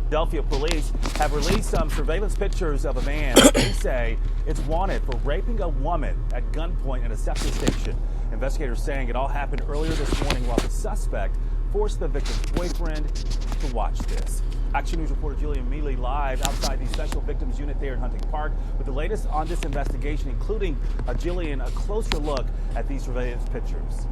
Philadelphia police have released some surveillance pictures of a man they say is wanted for raping a woman at gunpoint at a septic station. Investigators saying it all happened earlier this morning while the suspect forced the victim's boyfriend to watch this. Action News reporter Julian Mealy live outside the Special Victims Unit there in Hunting Park with the latest on this investigation, including, Jillian, a closer look at these surveillance pictures.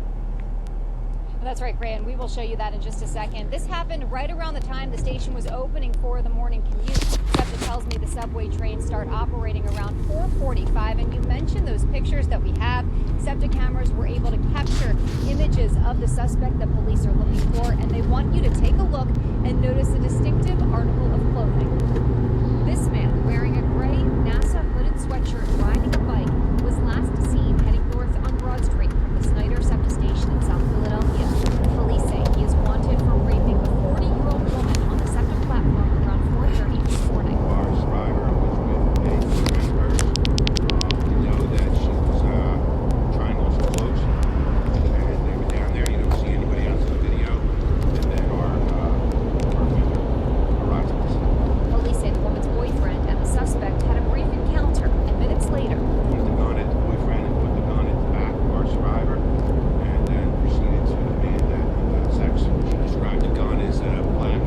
That's right, Grant. We will show you that in just a second. This happened right around the time the station was opening for the morning commute. SEPTA tells me the subway trains start operating around 4:45, and you mentioned those pictures that we have. SEPTA cameras were able to capture images of the suspect that police are looking for, and they want you to take a look and notice a distinctive article of clothing. This man, wearing a gray NASA hooded sweatshirt riding a bike, was last seen heading north on Broad Street from the Snyder SEPTA station in South Philadelphia. Police say he is wanted for raping a 40-year-old woman on the SEPTA platform around 4:30 this morning. Our driver was with a friend. We know that she was trying on some clothes, and they were down there. You don't see anybody else in the video. And then our offender arrives at the scene. Police say the woman's boyfriend and the suspect had a brief encounter, and minutes later, Put the gun at the boyfriend and put the gun at the back of our survivor, and then proceeded to demand that sex. She described the gun as a black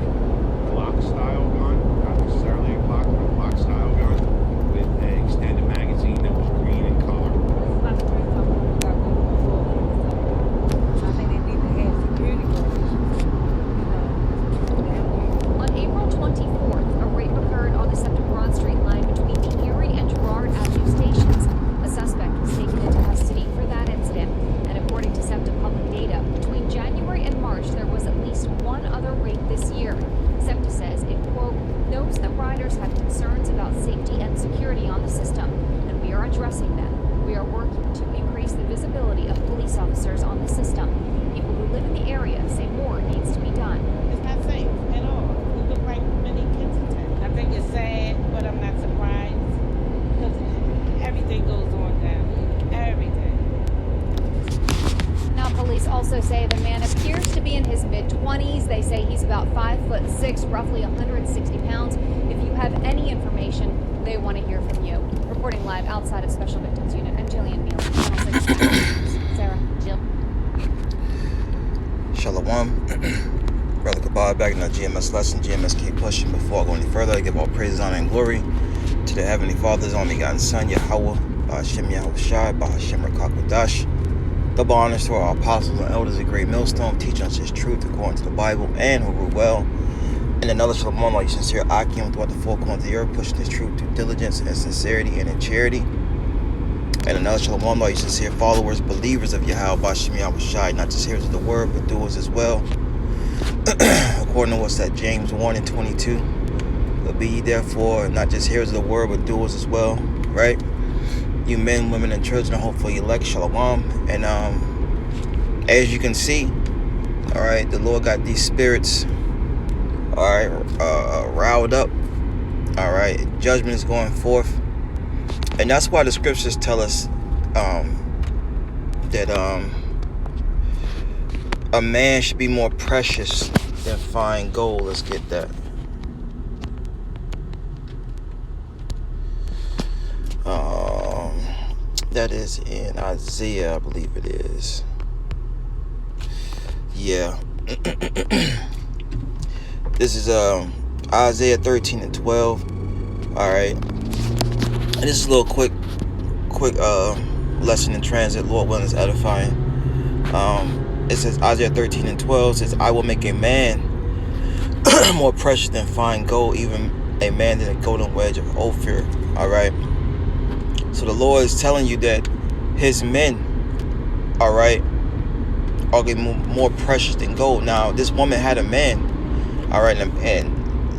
Glock-style gun, not necessarily a Glock, but a Glock-style gun with an extended magazine that was green in color. on April 24th, a rape occurred on the SEPTA Broad Street line between the Erie and Girard Avenue stations. A suspect was taken into custody for that incident, and according to SEPTA public data, between January and March, there was at least one other rape this year. SEPTA says it, quote, knows that riders have concerns about safety and security on the system, and we are addressing them. We are working to increase the visibility of police officers on the system. People who live in the area say more needs to be done. It's not safe at all. We look like many Kensington. I think it's sad, but I'm not surprised because everything goes on down here. Everything. Now, police also say the man appears to be in his mid-20s. They say he's about 5'6", roughly 160 pounds. If you have any information, they want to hear from you. Reporting live outside of Special Victims Unit, I'm Jillian Mealy, Channel 6 News. Sarah, Jill. Shalom. Brother Kabbalah back in our GMS lesson. GMS keep pushing. Before I go any further, I give all praise, honor, and glory to the Heavenly Father's only begotten Son, Yahweh, Ba'ashem Yahweh Shai, Ba'ashem Rakakwadash. Double honors to our apostles and elders of Great Millstone, teaching us His truth according to the Bible and who rule well. And another Shalom, all you sincere Akim throughout the four corners of the earth, pushing His truth through diligence and sincerity and in charity. And another Shalom, all you sincere followers, believers of Yahweh, Ba'ashem Yahweh Shai, not just hearers of the word, but doers as well. According to what's that, James 1:22. But be ye therefore not just hearers of the word, but doers as well, right? You men, women, and children, I hope for your elect, Shalom. And as you can see, all right, the Lord got these spirits, all right, riled up. All right, judgment is going forth, and that's why the scriptures tell us that a man should be more precious than fine gold. Let's get that. That is in Isaiah, I believe it is. Yeah. This is Isaiah 13:12. All right. And this is a little quick lesson in transit. Lord willing, is edifying. It says Isaiah 13:12 says, "I will make a man more precious than fine gold, even a man than a golden wedge of Ophir." All right. So the Lord is telling you that His men, all right, are getting more precious than gold. Now, this woman had a man, all right, and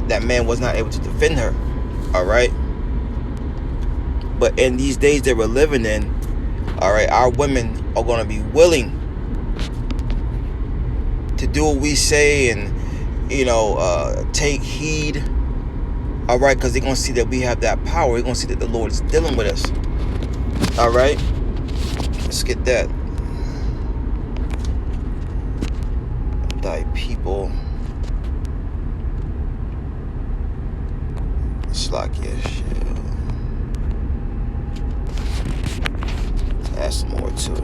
that man was not able to defend her, all right. But in these days that we're living in, all right, our women are going to be willing to do what we say and, take heed, all right, because they're going to see that we have that power. They're going to see that the Lord is dealing with us. All right, let's get that. Thy people Slack, yeah, shit. Add some more to it.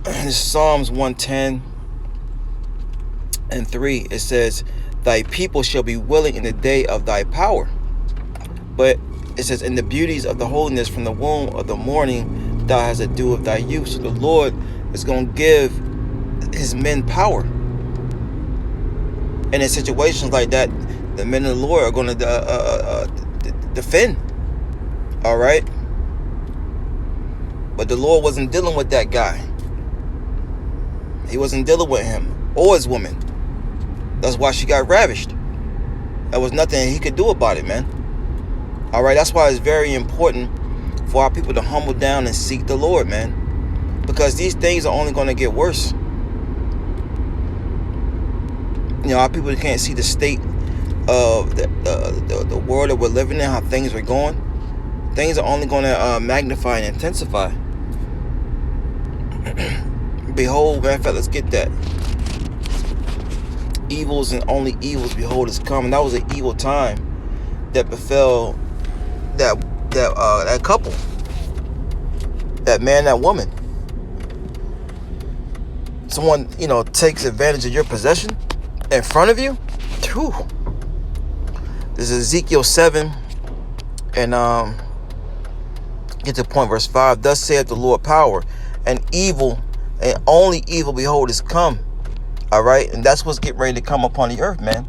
This is Psalms 110:3. It says, thy people shall be willing in the day of thy power. But it says, in the beauties of the holiness from the womb of the morning, thou hast a dew of thy youth. So the Lord is going to give his men power. And in situations like that, the men of the Lord are going to defend. All right. But the Lord wasn't dealing with that guy. He wasn't dealing with him or his woman. That's why she got ravished. There was nothing he could do about it, man. All right. That's why it's very important for our people to humble down and seek the Lord, man. Because these things are only going to get worse. You know, our people can't see the state of the world that we're living in, how things are going. Things are only going to magnify and intensify. Behold, matter of fact, let's get that. Evils and only evils, behold, is coming. That was an evil time that befell that couple, that man, that woman. Someone, you know, takes advantage of your possession in front of you. Whew. This is Ezekiel 7, and get to the point, verse 5. Thus saith the Lord power, and evil, and only evil, behold, is come. All right, and that's what's getting ready to come upon the earth, man.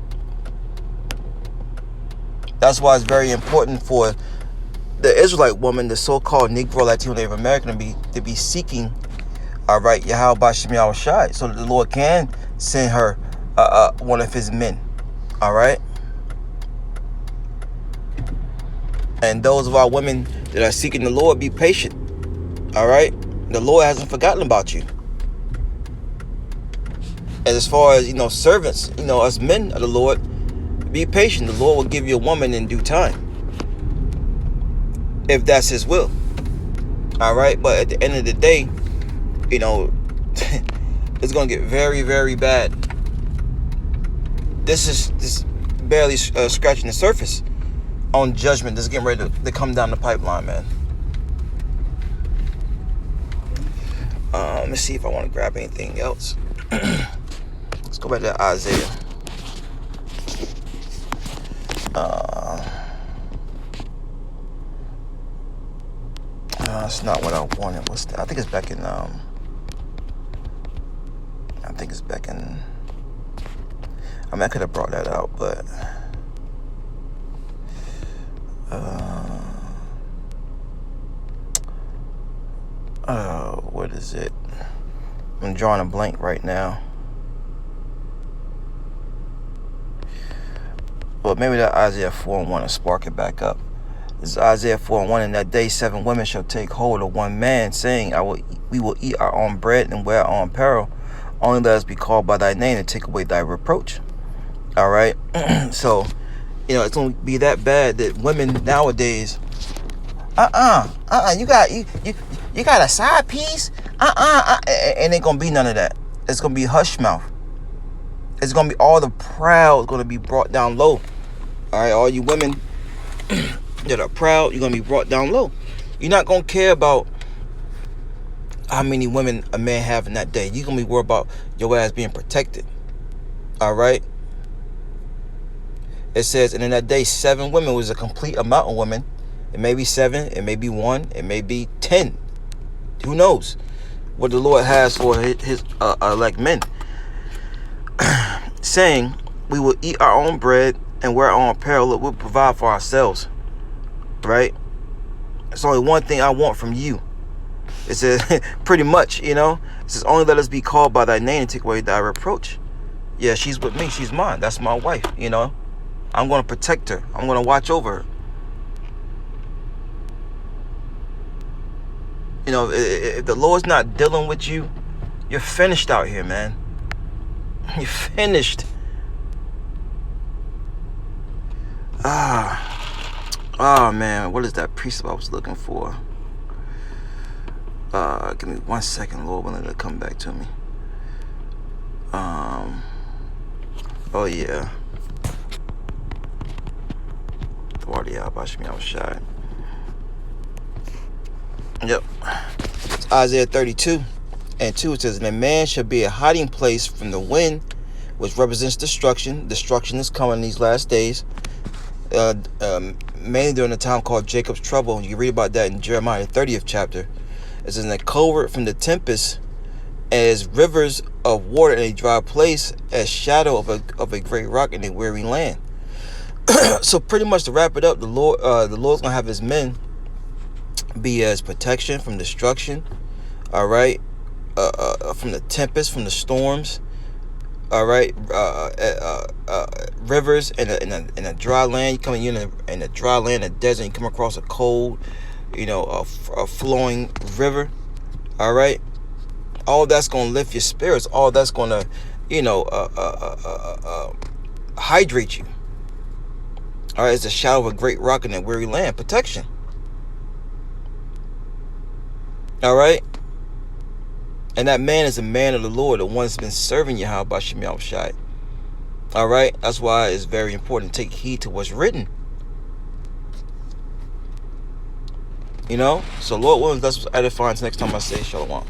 That's why it's very important for the Israelite woman, the so-called Negro, Latino, Native American, to be seeking, all right, Yahweh Bashem Yahushai, so that the Lord can send her one of his men. All right. And those of our women that are seeking the Lord, be patient. All right. The Lord hasn't forgotten about you. And as far as, you know, servants, you know, us men of the Lord, be patient. The Lord will give you a woman in due time, if that's his will. All right. But at the end of the day, you know, it's going to get very, very bad. This is barely scratching the surface on judgment that's getting ready to come down the pipeline, man. Let me see if I want to grab anything else. Let's go back to Isaiah. That's not what I wanted. What's that? I think it's back in. I mean, I could have brought that out, but what is it? I'm drawing a blank right now. Well, maybe that Isaiah 4:1 will spark it back up. This is Isaiah 4:1. In that day, 7 women shall take hold of one man, saying, we will eat our own bread and wear our own apparel. Only let us be called by thy name and take away thy reproach. All right. So, you know, it's going to be that bad that women nowadays, you got a side piece, and ain't gonna be none of that. It's gonna be hush mouth. It's gonna be all the proud gonna be brought down low. All right, all you women that are proud, you're gonna be brought down low. You're not gonna care about how many women a man have in that day. You're gonna be worried about your ass being protected. All right. It says, and in that day, 7 women was a complete amount of women. It may be 7, it may be 1, it may be 10. Who knows what the Lord has for his elect men. Saying, we will eat our own bread and wear our own apparel. We'll provide for ourselves. Right? It's only one thing I want from you. It says, pretty much, you know. It says, only let us be called by thy name and take away thy reproach. Yeah, she's with me. She's mine. That's my wife, you know. I'm going to protect her. I'm going to watch over her. You know, if the Lord's not dealing with you, you're finished out here, man. You're finished. Oh, man. What is that precept I was looking for? Give me 1 second, Lord, when it'll come back to me. Oh yeah. Yep. It's Isaiah 32:2. It says, "And a man shall be a hiding place from the wind," which represents destruction. Destruction is coming in these last days. Mainly during a time called Jacob's trouble. You can read about that in Jeremiah 30th chapter. It says, "And a covert from the tempest, as rivers of water in a dry place, as shadow of a great rock in a weary land." So pretty much to wrap it up, the Lord's gonna have his men be as protection from destruction. All right, from the tempest, from the storms. All right, rivers in a dry land. You come in a dry land, a desert. You come across a cold, a flowing river. All right, all that's gonna lift your spirits. All that's gonna, hydrate you. All right, it's a shadow of a great rock in a weary land. Protection. All right. And that man is a man of the Lord, the one that's been serving Yahweh B'Shem Yahushai. All right. That's why it's very important to take heed to what's written. So Lord willing, that's edifying. Next time I say Shalom.